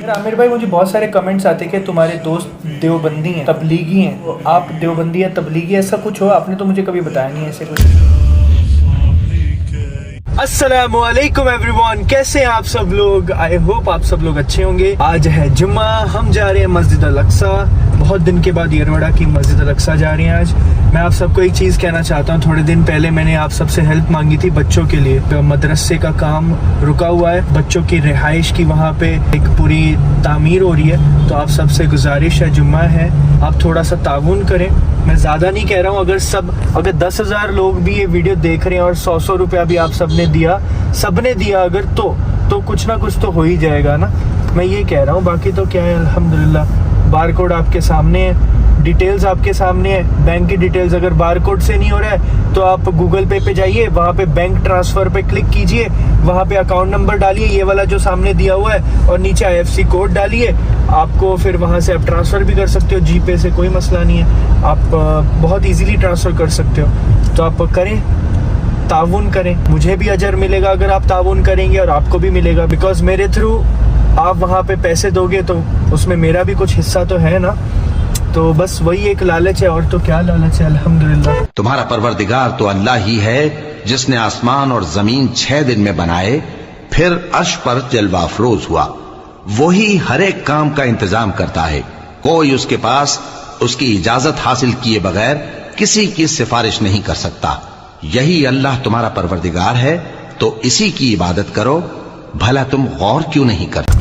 आमिर भाई, मुझे बहुत सारे कमेंट्स आते कि तुम्हारे दोस्त देवबंदी हैं, तबलीगी हैं, तो आप देवबंदी या तबलीगी ऐसा कुछ हो? आपने तो मुझे कभी बताया नहीं ऐसे कुछ। अस्सलामुअलैकुम एवरीवन, कैसे हैं आप सब लोग? आई होप आप सब लोग अच्छे होंगे। आज है जुम्मा, हम जा रहे हैं मस्जिद अल अक्सा। बहुत दिन के बाद येरवड़ा की मस्जिद अल अक्सा जा रहे हैं आज। मैं आप सबको एक चीज़ कहना चाहता हूँ, थोड़े दिन पहले मैंने आप सबसे हेल्प मांगी थी बच्चों के लिए। तो मदरसे का काम रुका हुआ है, बच्चों की रिहाइश की वहाँ पे एक पूरी तामीर हो रही है। तो आप सबसे गुजारिश है, जुम्मा है, आप थोड़ा सा ताउन करें। मैं ज़्यादा नहीं कह रहा हूँ, अगर 10,000 लोग भी ये वीडियो देख रहे हैं और 100 रुपया भी आप सबने दिया अगर तो कुछ ना कुछ तो हो ही जाएगा ना। मैं ये कह रहा हूँ, बाकी तो क्या है, अल्हम्दुलिल्लाह। बारकोड आपके सामने है, डिटेल्स आपके सामने है, बैंक की डिटेल्स। अगर बारकोड से नहीं हो रहा है तो आप गूगल पे जाइए, वहाँ पे बैंक ट्रांसफ़र पे क्लिक कीजिए, वहाँ पे अकाउंट नंबर डालिए, ये वाला जो सामने दिया हुआ है, और नीचे IFSC कोड डालिए। आपको फिर वहाँ से आप ट्रांसफ़र भी कर सकते हो, GPay से कोई मसला नहीं है। आप बहुत ईजीली ट्रांसफ़र कर सकते हो। तो आप करें, ताउन करें, मुझे भी अजर मिलेगा अगर आप ताउन करेंगे, और आपको भी मिलेगा, बिकॉज मेरे थ्रू आप वहाँ पे पैसे दोगे तो उसमें मेरा भी कुछ हिस्सा तो है ना। तो बस वही एक लालच है, और तो क्या लालच है, अल्हम्दुलिल्लाह। तुम्हारा परवरदिगार तो अल्लाह ही है, जिसने आसमान और जमीन 6 दिन में बनाए, फिर अर्श पर जलवा अफरोज हुआ। वही हर एक काम का इंतजाम करता है, कोई उसके पास उसकी इजाजत हासिल किए बगैर किसी की सिफारिश नहीं कर सकता। यही अल्लाह तुम्हारा परवरदिगार है, तो इसी की इबादत करो, भला तुम गौर क्यों नहीं करते?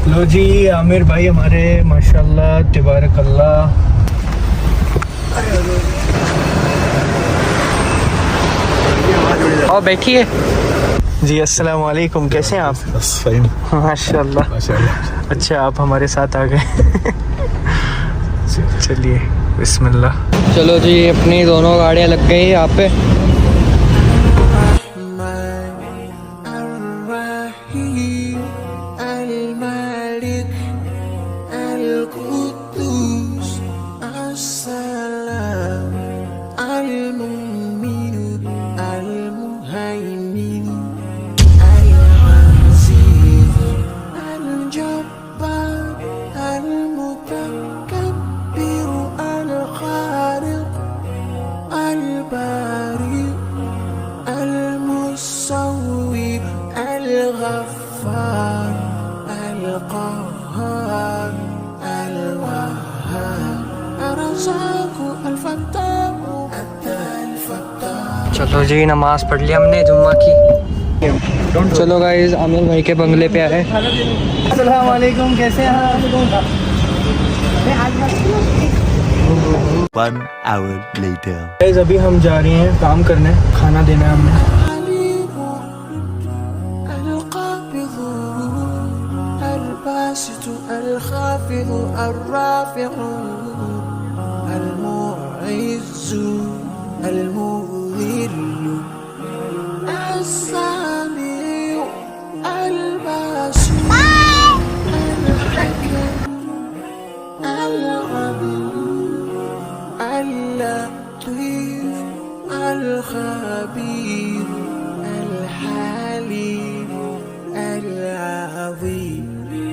लो जी, आमिर भाई हमारे माशाल्लाह तिबारक अल्लाह। और बैठिए जी, अस्सलाम वालेकुम, कैसे हैं आप? माशाल्लाह। अच्छा, आप हमारे साथ आ गए। चलिए बिस्मिल्लाह। चलो जी, अपनी दोनों गाड़ियाँ लग गई यहाँ पे। चलो जी, नमाज पढ़ ली हमने जुम्मा की। चलो गाइस, आमिर भाई के बंगले पे आए। अस्सलाम वालेकुम, कैसे हैं आप? 1 hour later. गाइस, अभी हम जा रहे हैं काम करने, खाना देना है हमने।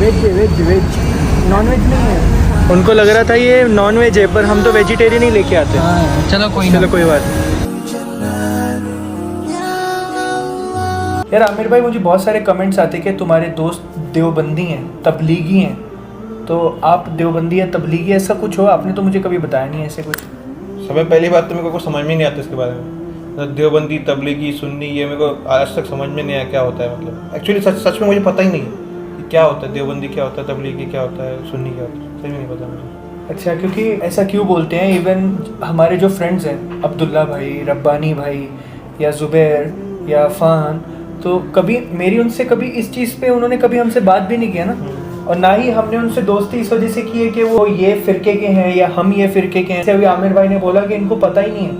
वेज नॉन वेज नहीं है। उनको लग रहा था ये नॉन वेज है, पर हम तो वेजिटेरियन ही लेके आते हैं। चलो कोई बात नहीं। यार आमिर भाई, मुझे बहुत सारे कमेंट्स आते कि तुम्हारे दोस्त देवबंदी हैं, तबलीगी हैं, तो आप देवबंदी या तबलीगी ऐसा कुछ हो? आपने तो मुझे कभी बताया नहीं ऐसे कुछ। सबसे पहली बात तो मेरे को समझ में नहीं आता इसके बारे में। देवबंदी, तबलीगी, सुन्नी, ये मेरे को आज तक समझ में नहीं आया क्या होता है। मतलब एक्चुअली सच में मुझे पता ही नहीं है कि क्या होता है, देवबंदी क्या होता है, तबलीगी क्या होता है, सुन्नी क्या होता है, सही में नहीं पता मुझे। अच्छा, क्योंकि ऐसा क्यों बोलते हैं, इवन हमारे जो फ्रेंड्स हैं, अब्दुल्ला भाई, रब्बानी भाई, या ज़ुबैर या फ़ान, तो कभी मेरी उनसे कभी इस चीज़ पे उन्होंने कभी हमसे बात भी नहीं किया ना, और ना ही हमने उनसे दोस्ती इस वजह से की है कि वो ये फ़िरके के हैं या हम ये फ़िरके के हैं। अभी आमिर भाई ने बोला कि इनको पता ही नहीं है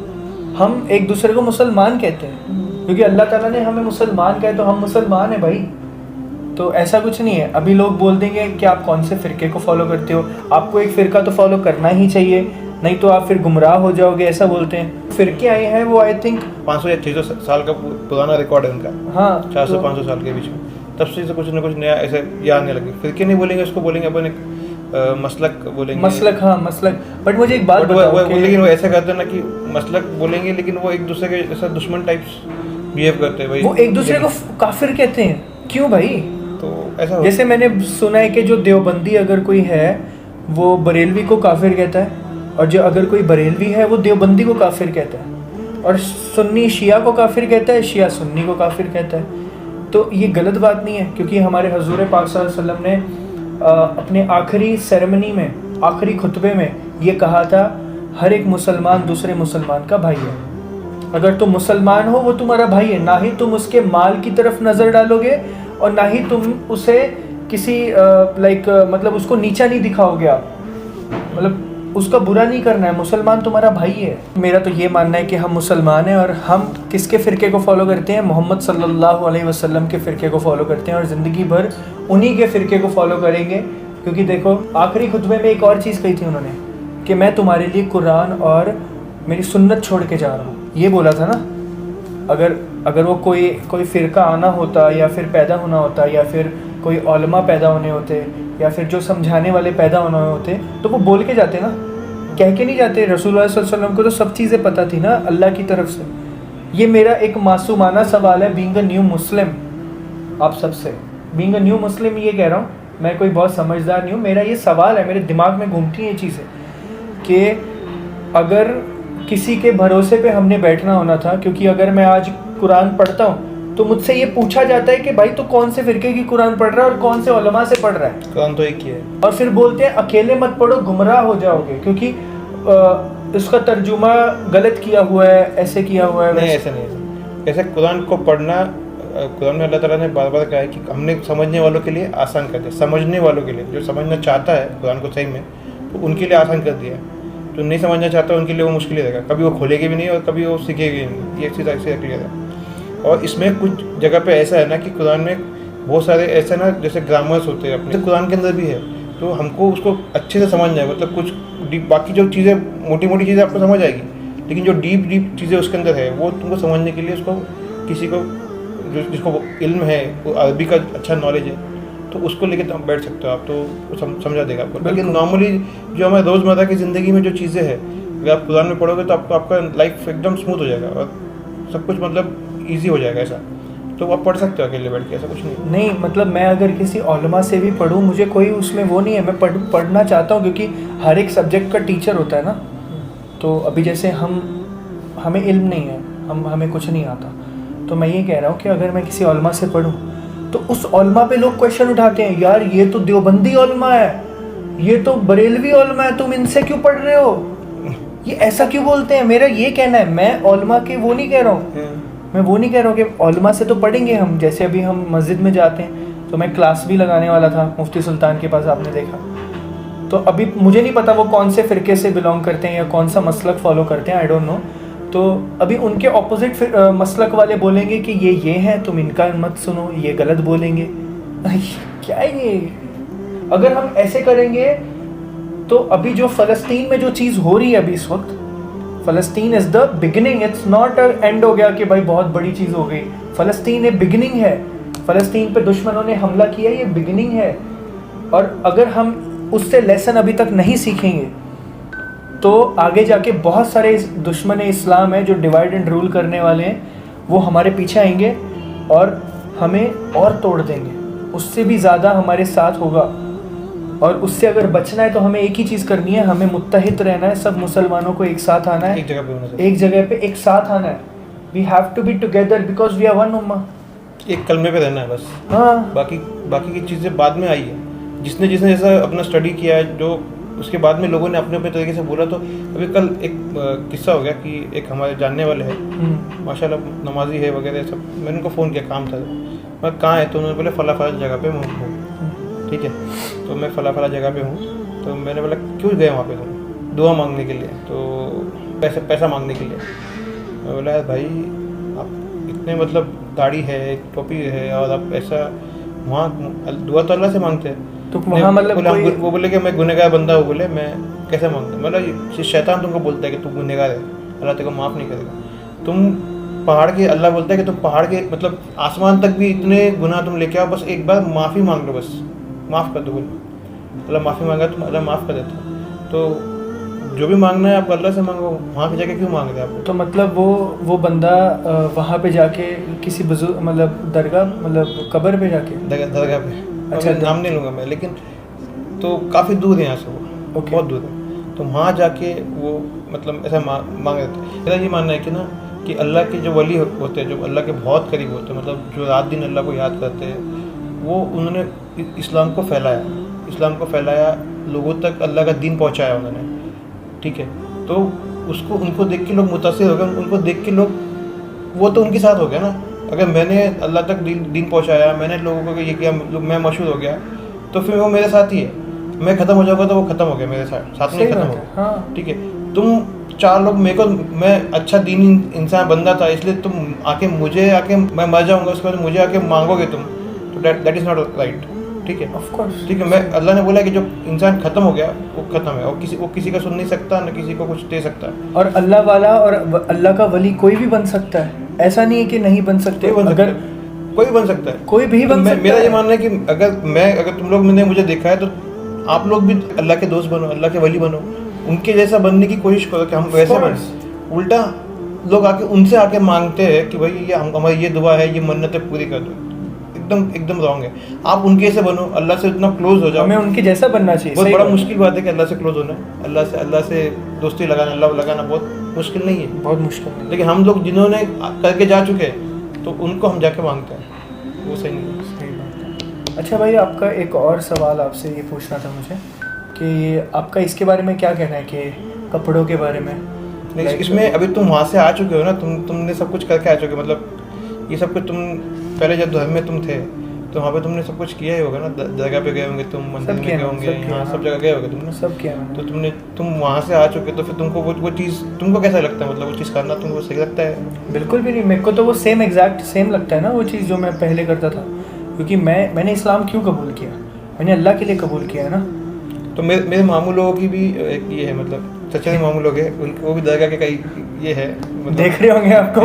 हम एक दूसरे को मुसलमान कहते हैं क्योंकि अल्लाह ताला ने हमें मुसलमान कहा, तो हम मुसलमान हैं भाई। तो ऐसा कुछ नहीं है। अभी लोग बोल देंगे कि आप कौन से फ़िरके को फॉलो करते हो, आपको एक फ़िरका तो फॉलो करना ही चाहिए, नहीं तो आप फिर गुमराह हो जाओगे, ऐसा बोलते हैं। फ़िरके आए हैं वो आई थिंक 500 या 600 साल का पुराना रिकॉर्ड है उनका। हाँ 400-500 साल के बीच में, तब से कुछ ना कुछ नया ऐसे याद नहीं लगे। फिरके नहीं बोलेंगे उसको, बोलेंगे अपन एक मसलक बोलेंगे। मसलक, हाँ मसलक। बट मुझे एक बात लेकिन वो ऐसा करते हैं ना कि मसलक बोलेंगे लेकिन वो एक दूसरे के ऐसा दुश्मन टाइप्स बिहेव करते हैं भाई। वो एक दूसरे को काफिर कहते हैं, क्यों भाई? तो ऐसा जैसे मैंने सुना है कि जो देवबंदी अगर कोई है वो बरेलवी को काफिर कहता है, और जो अगर कोई बरेलवी है वो देवबंदी को काफिर कहता है, और सुन्नी शिया को काफिर कहता है, शिया सुन्नी को काफिर कहता है। तो ये गलत बात नहीं है, क्योंकि हमारे हजूर पाक सल्लल्लाहु अलैहि वसल्लम ने अपने आखिरी सेरेमनी में, आखिरी खुतबे में ये कहा था, हर एक मुसलमान दूसरे मुसलमान का भाई है। अगर तुम मुसलमान हो वो तुम्हारा भाई है, ना ही तुम उसके माल की तरफ नज़र डालोगे और ना ही तुम उसे किसी मतलब उसको नीचा नहीं दिखाओगे आप, मतलब उसका बुरा नहीं करना है। मुसलमान तुम्हारा भाई है। मेरा तो ये मानना है कि हम मुसलमान हैं और हम किसके फ़िरके को फॉलो करते हैं? मोहम्मद सल्लल्लाहु अलैहि वसल्लम के फ़िरके को फॉलो करते हैं, और ज़िंदगी भर उन्हीं के फ़िरके को फॉलो करेंगे। क्योंकि देखो आखिरी खुतबे में एक और चीज़ कही थी उन्होंने कि मैं तुम्हारे लिए कुरान और मेरी सुन्नत छोड़ के जा रहा हूँ, ये बोला था ना। अगर वो कोई फ़िरका आना होता या फिर पैदा होना होता या फिर कोई उलमा पैदा होने होते या फिर जो समझाने वाले पैदा होने होते तो वो बोल के जाते ना, कह के नहीं जाते। रसूलुल्लाह सल्लल्लाहु अलैहि वसल्लम को तो सब चीज़ें पता थी ना अल्लाह की तरफ से। ये मेरा एक मासूमाना सवाल है, बीइंग अ न्यू मुस्लिम, आप सबसे बीइंग अ न्यू मुस्लिम ये कह रहा हूँ, मैं कोई बहुत समझदार नहीं हूँ। मेरा ये सवाल है, मेरे दिमाग में घूमती है ये चीज़ें कि अगर किसी के भरोसे पे हमने बैठना होना था, क्योंकि अगर मैं आज कुरान पढ़ता हूँ तो मुझसे ये पूछा जाता है कि भाई तू कौन से फ़िरके की कुरान पढ़ रहा है और कौन से उलमा से पढ़ रहा है। कुरान तो एक ही है। और फिर बोलते हैं अकेले मत पढ़ो, गुमराह हो जाओगे, क्योंकि इसका तर्जुमा गलत किया हुआ है, ऐसे किया हुआ है। नहीं ऐसा नहीं है। ऐसे कुरान को पढ़ना, कुरान में अल्लाह ताला ने बार बार कहा है कि हमने समझने वालों के लिए आसान कर दिया, समझने वालों के लिए, जो समझना चाहता है कुरान को सही में तो उनके लिए आसान कर दिया है। जो नहीं समझना चाहता उनके लिए वो मुश्किल रहेगा, कभी वो खोलेगी भी नहीं और कभी वो सीखेगी नहीं। ये चीज़ ऐसे क्लियर है। और इसमें कुछ जगह पे ऐसा है ना कि कुरान में बहुत सारे ऐसे ना जैसे ग्रामर्स होते हैं अपने, कुरान के अंदर भी है, तो हमको उसको अच्छे से समझना है। मतलब कुछ डीप, बाकी जो चीज़ें मोटी मोटी चीज़ें आपको समझ आएगी, लेकिन जो डीप चीज़ें उसके अंदर है वो तुमको समझने के लिए उसको किसी को जिसको इल्म है, वो अरबी का अच्छा नॉलेज है, तो उसको लेके तुम बैठ सकते हो आप, तो समझा देगा आपको। लेकिन नॉर्मली जो हमारे रोज़मर्रा की ज़िंदगी में जो चीज़ें हैं, अगर आप कुरान में पढ़ोगे तो आपका लाइफ एकदम स्मूथ हो जाएगा और सब कुछ मतलब ईजी हो जाएगा। ऐसा तो आप पढ़ सकते हो अकेले बैठ के, ऐसा कुछ नहीं। मतलब मैं अगर किसी उलमा से भी पढ़ूँ, मुझे कोई उसमें वो नहीं है, मैं पढ़ना चाहता हूँ, क्योंकि हर एक सब्जेक्ट का टीचर होता है ना। तो अभी जैसे हमें इल्म नहीं है, हमें कुछ नहीं आता, तो मैं ये कह रहा हूँ कि अगर मैं किसी उलमा से पढ़ूँ तो उस उलमा पे लोग क्वेश्चन उठाते हैं, यार ये तो देवबंदी उलमा है, ये तो बरेलवी उलमा है, तुम इनसे क्यों पढ़ रहे हो, ये ऐसा क्यों बोलते हैं। मेरा ये कहना है, मैं उलमा के वो नहीं कह रहा हूँ, मैं वो नहीं कह रहा हूँ कि उलमा से तो पढ़ेंगे हम। जैसे अभी हम मस्जिद में जाते हैं तो मैं क्लास भी लगाने वाला था मुफ्ती सुल्तान के पास, आपने देखा। तो अभी मुझे नहीं पता वो कौन से फ़िरके से बिलोंग करते हैं या कौन सा मसलक फ़ॉलो करते हैं, आई डोंट नो। तो अभी उनके ऑपोजिट मसलक वाले बोलेंगे कि ये हैं, तुम इनका मत सुनो, ये गलत बोलेंगे। क्या है ये? अगर हम ऐसे करेंगे तो अभी जो फ़लस्तीन में जो चीज़ हो रही है अभी इस वक्त, Palestine is the beginning, it's not end हो गया कि भाई बहुत बड़ी चीज़ हो गई। फ़लस्तीन एक बिगिनिंग है, फ़लस्तीन पे दुश्मनों ने हमला किया, ये बिगिनिंग है। और अगर हम उससे लेसन अभी तक नहीं सीखेंगे तो आगे जाके बहुत सारे दुश्मन इस्लाम है जो डिवाइड एंड रूल करने वाले हैं, वो हमारे पीछे आएंगे और हमें और तोड़ देंगे, उससे भी ज़्यादा हमारे साथ होगा। और उससे अगर बचना है तो हमें एक ही चीज़ करनी है, हमें मुत्तहिद रहना है, सब मुसलमानों को एक साथ आना है, एक जगह पे एक साथ आना है। We have to be together because we are one उम्मा। एक कलमे पे रहना है बस। हाँ, बाकी की चीज़ें बाद में आई है। जिसने जैसा अपना स्टडी किया है, जो उसके बाद में लोगों ने अपने अपने तरीके से बोला। तो अभी कल एक किस्सा हो गया कि एक हमारे जानने वाले हैं, माशाल्लाह नमाजी है वगैरह सब। मैंने उनको फ़ोन किया, काम था, मैं कहाँ है, तो उन्होंने बोले फला जगह पे मैं हूँ। ठीक है, तो मैं फला जगह पे हूँ। तो मैंने बोला क्यों गए वहाँ पे तुम? दुआ मांगने के लिए, तो पैसा मांगने के लिए। मैं बोला यार भाई आप इतने मतलब दाढ़ी है, टोपी है और आप ऐसा वहाँ दुआ तो अल्लाह से मांगते हैं। तो वहाँ मतलब कोई वो बोले कि मैं गुनहगार बंदा हूँ, बोले मैं कैसे मांगता हूँ। मतलब ये शैतान तुमको बोलता है कि तू गुनहगार है, अल्लाह तेरे को माफ़ नहीं करेगा। तुम पहाड़ के, अल्लाह बोलता है कि तुम पहाड़ के मतलब आसमान तक भी इतने गुनाह तुम लेके आओ, बस एक बार माफ़ी मांग लो, बस माफ़ कर दो। बोले अल्लाह माफ़ी मांगा तुम, अल्लाह माफ़ कर देता। तो जो भी मांगना है आप अल्लाह से मांगो, वहाँ पे जाके क्यों मांग रहे हैं आप? तो मतलब वो बंदा वहाँ पे जाके किसी बुजुर्ग मतलब दरगाह मतलब कब्र पे जाके दरगाह पे, अच्छा, नाम नहीं लूँगा मैं, लेकिन तो काफ़ी दूर है यहाँ से वो, बहुत दूर है। तो वहाँ जाके वो मतलब ऐसा मांग रहे थे। मेरा ये मानना है कि ना कि अल्लाह के जो वली होते हैं, जो अल्लाह के बहुत करीब होते हैं, मतलब जो रात दिन अल्लाह को याद करते हैं, वो उन्होंने इस्लाम को फैलाया, लोगों तक अल्लाह का दीन पहुँचाया उन्होंने, ठीक है। तो उसको उनको देख के लोग मुतासिर हो गए, उनको देख के लोग, वो तो उनके साथ हो गया ना। अगर मैंने अल्लाह तक दीन पहुँचाया, मैंने लोगों को ये किया, मैं मशहूर हो गया, तो फिर वो मेरे साथ ही है। मैं ख़त्म हो जाऊँगा तो वो ख़त्म हो गया मेरे साथ में ही ख़त्म हो गया, हाँ। ठीक है। तुम 4 लोग मैं अच्छा दीनी इंसान बंदा था, इसलिए तुम मैं मर जाऊँगा, उसके बाद मुझे आके मांगोगे तुम, तो दैट इज़ नॉट राइट, ठीक है। ऑफ कोर्स, ठीक है। मैं अल्लाह ने बोला कि जो इंसान ख़त्म हो गया वो ख़त्म है, और वो किसी का सुन नहीं सकता, न किसी को कुछ दे सकता। और अल्लाह वाला और अल्लाह का वली कोई भी बन सकता है, ऐसा नहीं है कि नहीं बन सकते। अगर कोई बन सकता है, कोई भी बन सकता है। मेरा ये मानना है कि अगर तुम लोग ने मुझे देखा है तो आप लोग भी अल्लाह के दोस्त बनो, अल्लाह के वली बनो, उनके जैसा बनने की कोशिश करो कि हम वैसे बने। उल्टा लोग उनसे आके मांगते हैं कि भाई ये हमारी ये दुआ है, ये मन्नतें पूरी कर दो, एकदम रॉन्ग है। आप उनके जैसे बनो, अल्लाह से इतना क्लोज हो जाओ। हमें उनके जैसा बनना चाहिए। बहुत बड़ा मुश्किल बात है कि अल्लाह से क्लोज होना, अल्लाह से दोस्ती लगाना, अल्लाह लगाना बहुत मुश्किल नहीं है, बहुत मुश्किल है। लेकिन हम लोग जिन्होंने करके जा चुके हैं तो उनको हम जाके मांगते हैं, वो सही नहीं है। सही बात है। अच्छा भाई, आपका एक और सवाल आपसे ये पूछना था मुझे कि आपका इसके बारे में क्या कहना है कि कपड़ों के बारे में? इसमें अभी तुम वहाँ से आ चुके हो ना, तुमने सब कुछ करके आ चुके हो, मतलब ये सब कुछ तुम पहले जब धर्म में तुम थे तो वहाँ पे तुमने सब कुछ किया ही होगा ना, दरगाह पे गए होंगे तुम, मंदिर में गए होंगे, हाँ सब जगह गए होगे तुमने, सब किया। तो तुम वहाँ से आ चुके, तो फिर तुमको वो चीज़ तुमको कैसा लगता है? मतलब वो चीज़ करना तुमको सही लगता है? बिल्कुल भी नहीं, मेरे को तो वो एग्जैक्ट सेम लगता है ना वो चीज़ जो मैं पहले करता था, क्योंकि मैंने इस्लाम क्यों कबूल किया? मैंने अल्लाह के लिए कबूल किया है ना। तो मेरे मामू लोगों की भी एक ये है, मतलब सच्चे मामू लोग हैं, वो भी दरगाह के कई ये है, मतलब देख रहे होंगे आपको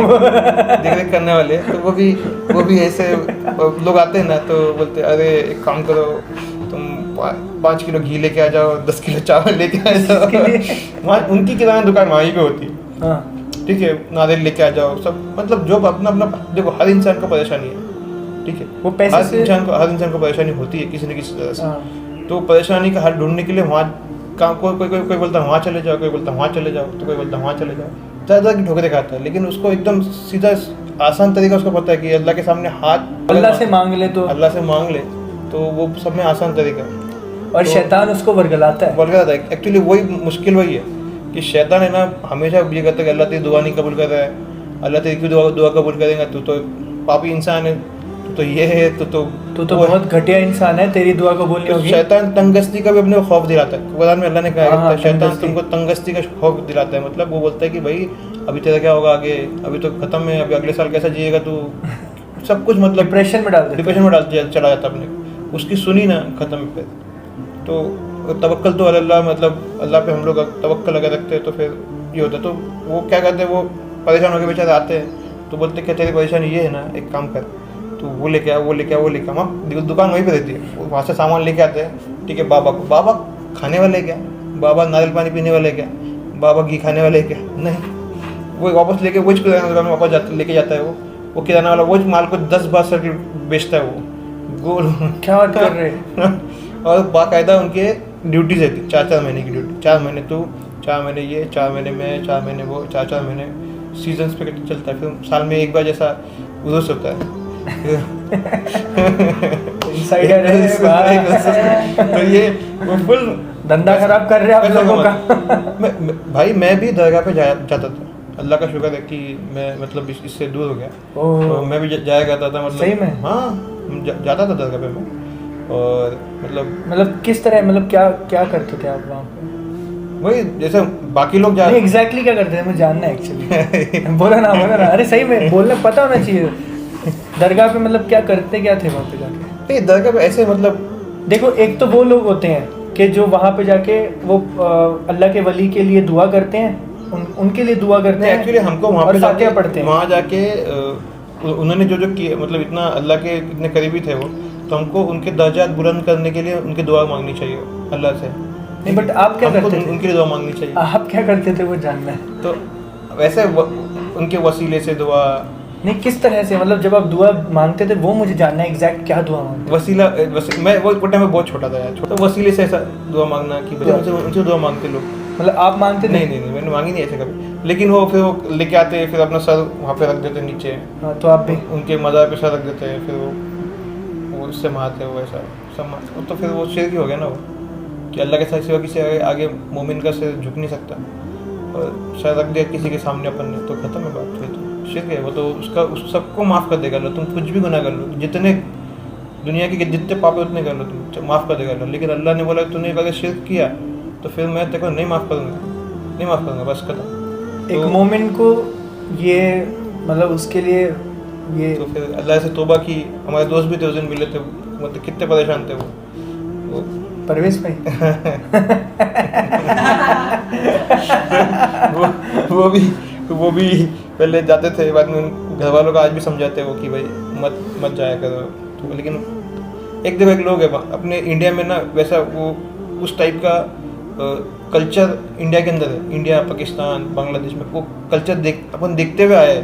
देख करने वाले, तो वो भी ऐसे लोग आते हैं ना, तो बोलते अरे एक काम करो, तुम 5 किलो घी लेके आ जाओ, 10 किलो चावल लेके आ जाओ। वहाँ उनकी किराना दुकान वहीं पे होती है, हाँ ठीक है, नारियल लेके आ जाओ, सब मतलब जो अपना देखो, हर इंसान को परेशानी है, ठीक है, वो पैसे हर इंसान को परेशानी होती है किसी न किसी तरह से। हाँ। तो परेशानी का हल ढूंढने के लिए वहाँ कोई बोलता है वहाँ चले जाओ, कोई बोलता है वहाँ चले जाओ, तो कोई बोलता है वहाँ चले जाओ, ज़्यादा की ठोकरें खाता है, लेकिन उसको एकदम सीधा आसान तरीका उसको पता है कि अल्लाह के सामने हाथ अल्लाह से मांग ले तो वो सब में आसान तरीका है। और शैतान उसको वर्गलाता है। एक्चुअली वही मुश्किल वही है कि शैतान है ना, हमेशा ये कहता है कि अल्लाह तेरी दुआ नहीं कबूल कर रहा है, अल्लाह तेरी क्यों दुआ कबूल करेगा, तू तो पापी इंसान है, तो ये है, तो बहुत घटिया इंसान है, तेरी दुआ कबूल नहीं होगी। शैतान तंगस्ती का भी अपने खौफ दिलाता है, कुरान में अल्लाह ने कहा हाँ, है शैतान तुमको तंगस्ती का खौफ दिलाता है, मतलब वो बोलता है कि भाई अभी तेरा क्या होगा आगे, अभी तो खत्म है, अभी अगले साल कैसा जिएगा तू, सब कुछ मतलब डिप्रेशन में डाल चला जाता अपने, उसकी सुनी ना खत्म पे। तो तवक्कल तो अल्लाह, मतलब अल्लाह पे हम लोग तवक्कल अगर रखते हैं तो फिर ये होता है। तो वो क्या करते हैं, वो परेशान होकर बेचारे आते हैं, तो बोलते क्या तेरी परेशानी ये है ना, एक काम कर, तो वो लेके आ, वहाँ दुकान वहीं पे रहती है, वहाँ से सामान लेके आते हैं, ठीक है। बाबा खाने वाले क्या, बाबा नारियल पानी पीने वाले क्या, बाबा घी खाने वाले क्या, नहीं, वो वापस लेके वो किराना दुकान में वापस लेके जाता है, वो किराना वाला वो माल को 10 बार से बेचता है, वो गोल क्या बात कर रहे और बाकायदा उनके ड्यूटीज रहती, 4 महीने की ड्यूटी, 4 महीने तू, 4 महीने ये, 4 महीने में, 4 महीने वो, 4 महीने सीजन्स पे चलता है, फिर साल में एक बार जैसा उर्स होता है। इनसाइडर है तो ये वो फुल धंधा खराब कर रहे हैं आप लोगों का। भाई मैं भी दरगाह पे जाता था, अल्लाह का शुक्र है कि मैं मतलब इससे दूर हो गया, तो मैं भी जाया करता था, मतलब सही में, हाँ जाता था दरगाह पे मैं, और मतलब किस तरह, मतलब क्या करते थे आप वहाँ पे? वही जैसे बाकी लोग जा नहीं एग्जैक्टली क्या करते हैं मुझे जानना है एक्चुअली। बोला ना अरे सही में बोलना पता होना चाहिए। दरगाह पे मतलब क्या करते क्या थे वहाँ पे जाके? नहीं दरगाह पे ऐसे मतलब देखो एक तो वो लोग होते हैं कि जो वहाँ पे जाके वो अल्लाह के वली के लिए दुआ करते हैं, उनके लिए दुआ करते हैं एक्चुअली हमको वहाँ और पे फातिहा पढ़ते हैं। वहाँ जाके उन्होंने जो जो किया मतलब इतना अल्लाह के इतने करीबी थे वो, तो हमको उनके दर्जात बुलंद करने के लिए उनकी दुआ मांगनी चाहिए अल्लाह से। नहीं बट आप क्या हमको करते थे? उनके लिए दुआ मांगनी चाहिए। आप क्या करते थे वो जानना है। तो वैसे उनके वसीले से दुआ, नहीं किस तरह से मतलब जब आप दुआ मांगते थे वो मुझे जानना है एग्जैक्ट क्या दुआ मांगते मैं वो टाइम में बहुत छोटा था यार, छोटा वसीले से ऐसा दुआ मांगना कि दुआ। उनसे दुआ मांगते लोग। मतलब आप मांगते थे? नहीं मैंने मांगी नहीं ऐसे कभी, लेकिन वो फिर वो लेके आते फिर अपना सर वहाँ पे रख देते नीचे। हाँ तो आप भी उनके मज़ार पे सर रख देते हैं, फिर वो उससे मारते हैं वो ऐसा सब तो फिर वो शिर्क ही हो गया ना वो, कि अल्लाह के साथ सिवा किसी आगे मोमिन का सिर झुक नहीं सकता, और सर रख दिया किसी के सामने अपन ने तो खत्म है बात। फिर तो शिर्क है वो, तो उसका उस सबको माफ़ कर देगा अल्लाह। तुम कुछ भी गुनाह कर लो, जितने दुनिया के जितने पाप है उतने कर लो, तुम माफ़ कर देगा अल्लाह। लेकिन अल्लाह ने बोला तूने अगर शिर्क किया तो फिर मैं तेरे को नहीं माफ़ करूँगा बस खत्म। एक मोमिन को ये मतलब उसके लिए ये तो फिर अल्लाह से तौबा की। हमारे दोस्त भी थे उस दिन मिले थे, मतलब कितने परेशान थे वो परवेश भाई वो भी पहले जाते थे, बाद में घर वालों का आज भी समझाते हैं वो कि भाई मत जाया करो। तो लेकिन एक दो एक लोग है अपने इंडिया में ना वैसा वो उस टाइप का कल्चर इंडिया के अंदर है, इंडिया पाकिस्तान बांग्लादेश में वो कल्चर अपन देखते हुए आए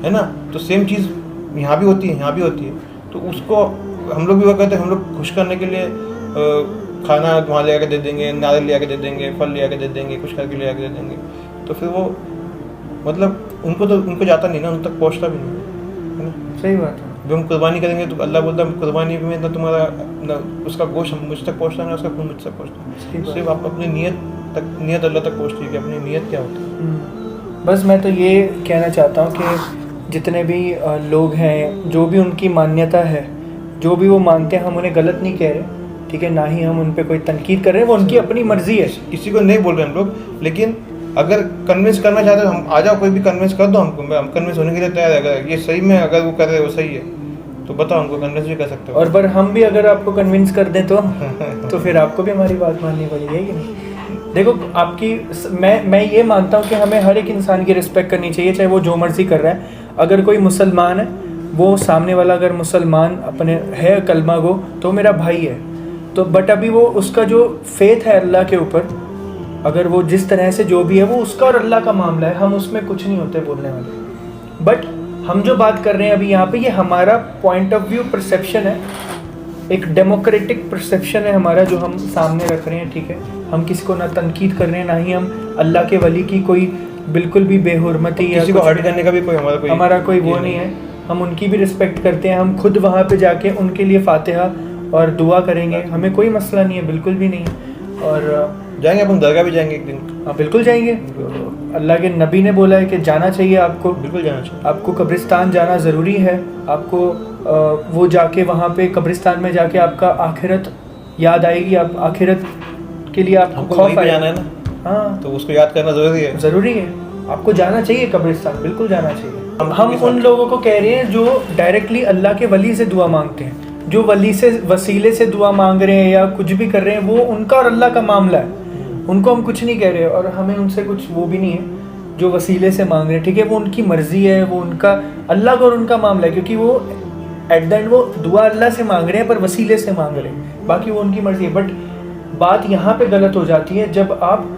है ना। तो सेम चीज़ यहाँ भी होती है, तो उसको हम लोग भी वो कहते हैं, हम लोग खुश करने के लिए खाना वहाँ ले आके दे देंगे, नारियल ले आके दे देंगे, फल ले आके दे देंगे, कुछ करके ले आके दे देंगे। तो फिर वो मतलब उनको जाता नहीं ना, उन तक पहुँचता भी नहीं है ना। सही बात है। जब हम कुर्बानी करेंगे तो अल्लाह बोलता है कुर्बानी में ना तुम्हारा ना उसका गोश्त मुझ तक पहुँचता है, उसका खून मुझ तक पहुँचता है। सिर्फ आप अपनी नीयत अल्लाह तक पहुँचती है कि अपनी नीयत क्या होती है। बस मैं तो ये कहना चाहता हूँ कि जितने भी लोग हैं, जो भी उनकी मान्यता है, जो भी वो मानते हैं, हम उन्हें गलत नहीं कह रहे, ठीक है, ना ही हम उन पे कोई तनकीद कर रहे हैं, वो उनकी अपनी मर्जी है। किसी को नहीं बोल रहे हम लोग, लेकिन अगर कन्विंस करना चाहते हो हम आ जाओ, कोई भी कन्विंस कर दो हमको, हम कन्विंस होने के लिए तैयार है। अगर ये सही में अगर वो कर रहे हो सही है तो बताओ, हमको कन्विंस भी कर सकते हो। और पर हम भी अगर आपको कन्विंस कर दें तो फिर आपको भी हमारी बात माननी पड़ेगी, है कि नहीं। देखो मैं ये मानता हूँ कि हमें हर एक इंसान की रिस्पेक्ट करनी चाहिए, चाहे वो जो मर्जी कर रहा है। अगर कोई मुसलमान है, वो सामने वाला अगर मुसलमान अपने है कलमा गो, तो मेरा भाई है। तो बट अभी वो उसका जो फेथ है अल्लाह के ऊपर, अगर वो जिस तरह से जो भी है वो उसका और अल्लाह का मामला है, हम उसमें कुछ नहीं होते बोलने वाले। बट हम जो बात कर रहे हैं अभी यहाँ पे, ये हमारा पॉइंट ऑफ व्यू परसेप्शन है, एक डेमोक्रेटिक परसेप्शन है हमारा जो हम सामने रख रहे हैं, ठीक है। हम किसी को ना तनकीद कर रहे हैं, ना ही हम अल्लाह के वली की कोई बिल्कुल भी बेहुरमती या किसी को हर्ट करने का भी हमारा कोई वो नहीं है। हम उनकी भी रिस्पेक्ट करते हैं, हम खुद वहाँ पे जाके उनके लिए फातिहा और दुआ करेंगे, हमें कोई मसला नहीं है, बिल्कुल भी नहीं है। और जाएंगे अपन दरगाह भी जाएंगे एक दिन। हाँ बिल्कुल जाएंगे, अल्लाह के नबी ने बोला है कि जाना चाहिए आपको, बिल्कुल जाना चाहिए। आपको कब्रिस्तान जाना ज़रूरी है। आपको वो जाके वहाँ पे कब्रिस्तान में जाके आपका आखिरत याद आएगी, आप आखिरत के लिए आपको खौफ जाना है ना। हाँ तो उसको याद करना ज़रूरी है। आपको जाना चाहिए कब्रिस्तान, बिल्कुल जाना चाहिए। हम उन लोगों को कह रहे हैं जो डायरेक्टली अल्लाह के वली से दुआ मांगते हैं, जो वली से वसीले से दुआ मांग रहे हैं या कुछ भी कर रहे हैं, वो उनका और अल्लाह का मामला है, उनको हम कुछ नहीं कह रहे और हमें उनसे कुछ वो भी नहीं है जो वसीले से मांग रहे हैं, ठीक है। वो उनकी मर्जी है, वो उनका अल्लाह का और उनका मामला है, क्योंकि वो एट द एंड वो दुआ अल्लाह से मांग रहे हैं पर वसीले से मांग रहे हैं, बाकी वो उनकी मर्जी है। बट बात यहाँ पे गलत हो जाती है जब आप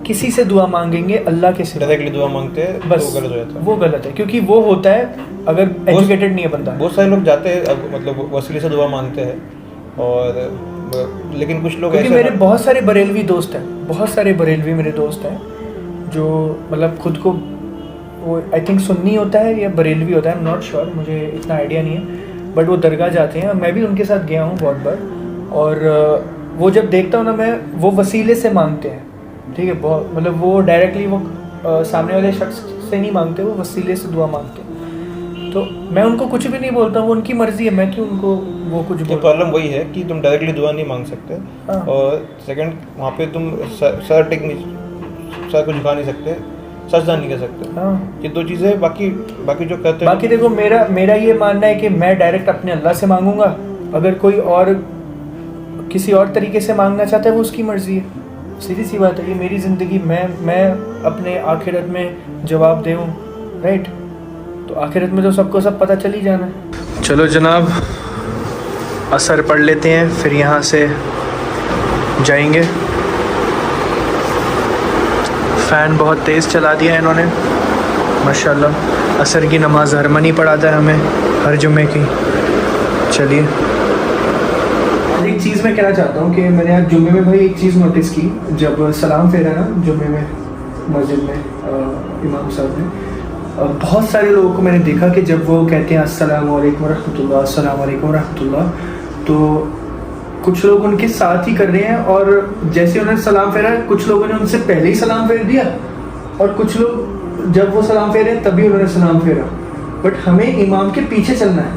किसी से दुआ मांगेंगे अल्लाह के सिवा, डायरेक्टली दुआ मांगते हैं, बस तो गलत हो जाता है। वो गलत है, क्योंकि वो होता है अगर एजुकेटेड नहीं है बंदा। बहुत सारे लोग जाते हैं मतलब वसीले से दुआ मांगते हैं, और लेकिन कुछ लोग क्योंकि मेरे बहुत सारे बरेलवी दोस्त हैं, बहुत सारे बरेलवी मेरे दोस्त हैं जो मतलब खुद को वो आई थिंक सुन्नी होता है या बरेलवी होता है, आई एम नॉट श्योर, मुझे इतना आइडिया नहीं है। बट वो दरगाह जाते हैं, मैं भी उनके साथ गया हूँ बहुत बार, और वो जब देखता हूँ ना मैं, वो वसीले से मांगते हैं, ठीक है। बहुत मतलब वो डायरेक्टली वो सामने वाले शख्स से नहीं मांगते, वो वसीले से दुआ मांगते हैं। तो मैं उनको कुछ भी नहीं बोलता, वो उनकी मर्जी है, मैं क्यों उनको वो कुछ तो बोल। प्रॉब्लम वही है कि तुम डायरेक्टली दुआ नहीं मांग सकते, हाँ। और सेकंड वहाँ पे तुम सर को झुका नहीं सकते, सजदा नहीं कर सकते। हाँ। ये दो चीज़ें, बाकी जो कहते हैं। बाकी देखो, मेरा ये मानना है कि मैं डायरेक्ट अपने अल्लाह से मांगूंगा, अगर कोई और किसी और तरीके से मांगना चाहता है वो उसकी मर्जी है, सीधी सी बात है। ये मेरी ज़िंदगी, मैं अपने आखिरत में जवाब दूँ, राइट? तो आखिरत में तो सबको सब पता चल ही जाना है। चलो जनाब, असर पढ़ लेते हैं, फिर यहाँ से जाएंगे। फ़ैन बहुत तेज़ चला दिया है इन्होंने माशाल्लाह। असर की नमाज़ हर मनी पढ़ाता है हमें हर जुम्मे की। चलिए, एक चीज़ मैं कहना चाहता हूँ कि मैंने आज जुम्मे में भाई एक चीज़ नोटिस की, जब सलाम फेरा ना जुम्मे में मस्जिद में इमाम साहब ने, बहुत सारे लोगों को मैंने देखा कि जब वो कहते हैं अस्सलामु अलैकुम रहमतुल्लाह, अस्सलामु अलैकुम रहमतुल्लाह, तो कुछ लोग उनके साथ ही कर रहे हैं, और जैसे उन्होंने सलाम फेरा, कुछ लोगों ने उनसे पहले ही सलाम फेर दिया, और कुछ लोग जब वो सलाम फेरे तभी उन्होंने सलाम फेरा। बट हमें इमाम के पीछे चलना है।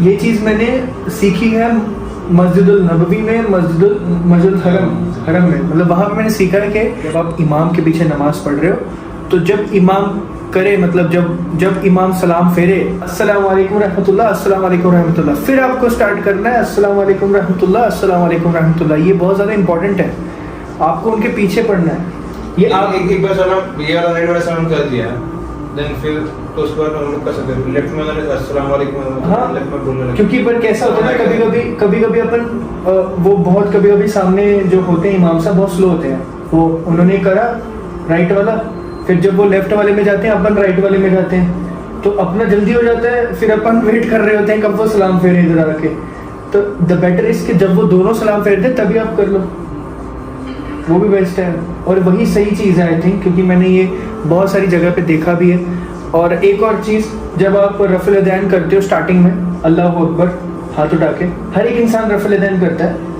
ये चीज़ मैंने सीखी है मस्जिदुल नबवी में, मस्जिदुल हरम में, मतलब वहाँ पे मैंने सीखा है कि जब आप इमाम के पीछे नमाज पढ़ रहे हो, तो जब इमाम करे, मतलब जब इमाम सलाम फेरे अस्सलामु अलैकुम रहमतुल्लाह, अस्सलामु अलैकुम रहमतुल्लाह, फिर आपको स्टार्ट करना है अस्सलामु अलैकुम रहमतुल्लाह, अस्सलामु अलैकुम रहमतुल्लाह। ये बहुत ज़्यादा इंपॉर्टेंट है, आपको उनके पीछे पढ़ना है। ये आप एक बार सलाम, ये वाला राइट वाला सलाम कर दिया, देन फिर तो उसके बाद हम लोग कर सकते हैं लेफ्ट में अस्सलाम वालेकुम, हाँ, लेफ्ट में बोलने लगे। क्योंकि पर कैसा होता है ना, कभी-कभी अपन वो बहुत कभी-कभी सामने जो होते हैं इमाम साहब बहुत स्लो होते हैं, वो उन्होंने करा राइट वाला, फिर जब वो लेफ्ट वाले में जाते हैं अपन राइट वाले में जाते हैं, तो अपना जल्दी हो जाता है, फिर अपन वेट कर रहे होते हैं कब वो सलाम फेरे इधर आके। तो द बेटर इज कि जब वो दोनों सलाम फेरते हैं तभी आप कर लो, वो भी बेस्ट है, और वही सही चीज़ है आई थिंक, क्योंकि मैंने ये बहुत सारी जगह पे देखा भी है। और एक और चीज़, जब आप रफ़ल यदैन करते हो स्टार्टिंग में, अल्लाह अकबर हाथ उठा के, हर एक इंसान रफ़ल यदैन करता है।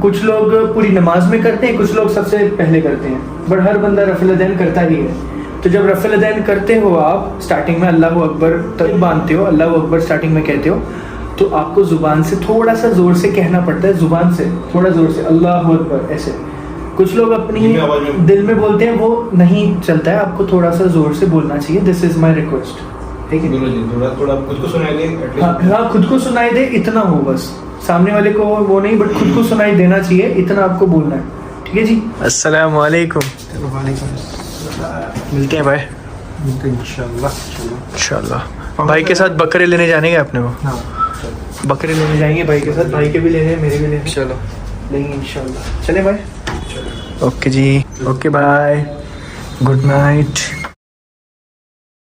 कुछ लोग पूरी नमाज में करते हैं, कुछ लोग सबसे पहले करते हैं, बट हर बंदा रफ़ल यदैन करता ही है। तो जब रफ़ल यदैन करते हो आप स्टार्टिंग में अल्लाह अकबर तब बांधते हो, अल्लाह अकबर स्टार्टिंग में कहते हो, तो आपको ज़ुबान से थोड़ा सा ज़ोर से कहना पड़ता है, ज़ुबान से थोड़ा ज़ोर से अल्लाह अकबर ऐसे। कुछ लोग अपनी दिल में बोलते हैं, वो नहीं चलता है, आपको थोड़ा सा ज़ोर से बोलना चाहिए। दिस इज़ माई रिक्वेस्ट, ठीक है? थोड़ा खुद को सुनाई दे, हाँ, खुद को सुनाई दे, इतना हो बस, सामने वाले को वो नहीं, बट खुद को सुनाई देना चाहिए, इतना आपको बोलना है, ठीक है जी? अस्सलामु अलैकुम। मिलते हैं भाई, इंशाल्लाह। भाई के साथ बकरे लेने जाने का अपने को, बकरे लेने जाएंगे भाई के साथ, भाई के भी लेने हैं, मेरे भी लेने, चलो लेंगे इंशाल्लाह। चले भाई, ओके जी, ओके बाय, गुड नाइट।